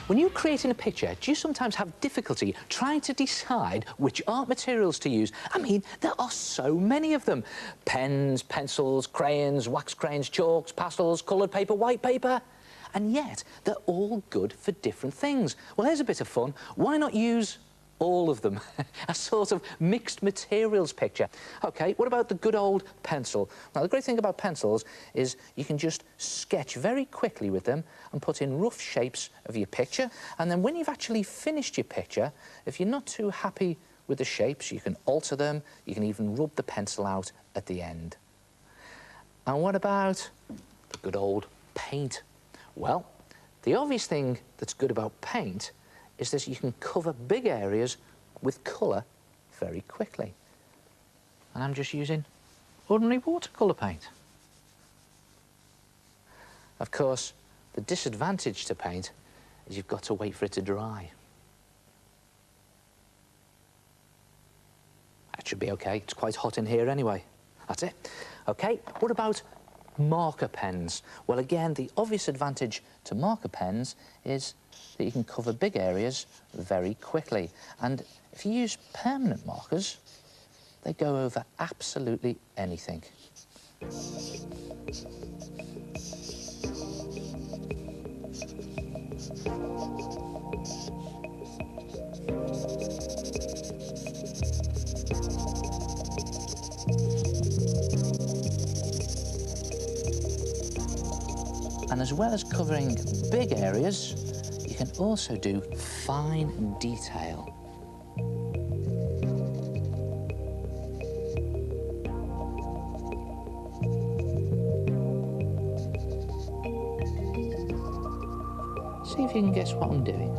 When you're creating a picture, do you sometimes have difficulty trying to decide which art materials to use? I mean, there are so many of them. Pens, pencils, crayons, wax crayons, chalks, pastels, coloured paper, white paper. And yet, they're all good for different things. Well, here's a bit of fun. Why not use all of them? A sort of mixed materials picture. OK, what about the good old pencil? Now, the great thing about pencils is you can just sketch very quickly with them and put in rough shapes of your picture. And then when you've actually finished your picture, if you're not too happy with the shapes, you can alter them. You can even rub the pencil out at the end. And what about the good old paint? Well, the obvious thing that's good about paint is that you can cover big areas with colour very quickly. And I'm just using ordinary watercolour paint. Of course, the disadvantage to paint is you've got to wait for it to dry. That should be OK. It's quite hot in here anyway. That's it. OK, what about marker pens? Well, again, the obvious advantage to marker pens is that you can cover big areas very quickly. And if you use permanent markers, they go over absolutely anything. And as well as covering big areas, you can also do fine detail. See if you can guess what I'm doing.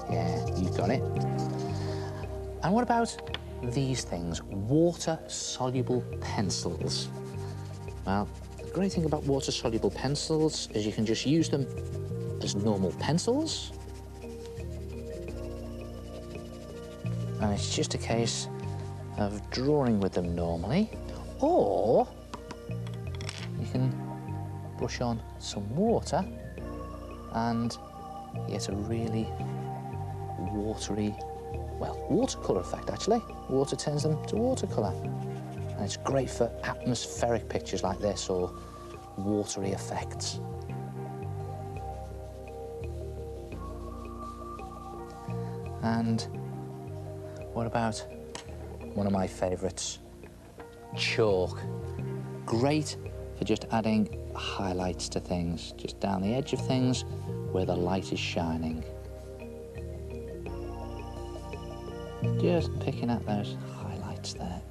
Yeah, you got it. And what about these things? Water-soluble pencils. Well, the great thing about water-soluble pencils is you can just use them as normal pencils. And it's just a case of drawing with them normally. Or you can brush on some water and get a really watery, well, watercolour effect, actually. Water turns them to watercolour. And it's great for atmospheric pictures like this or watery effects. And what about one of my favourites, chalk? Great for just adding highlights to things, just down the edge of things where the light is shining. Just picking up those highlights there.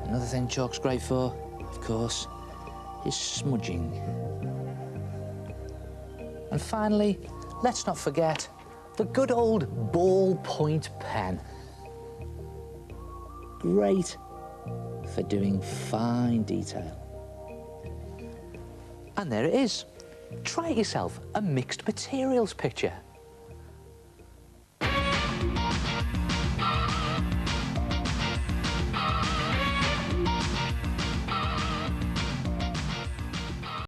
Another thing chalk's great for, of course, is smudging. And finally, let's not forget the good old ballpoint pen. Great for doing fine detail. And there it is. Try it yourself, a mixed materials picture.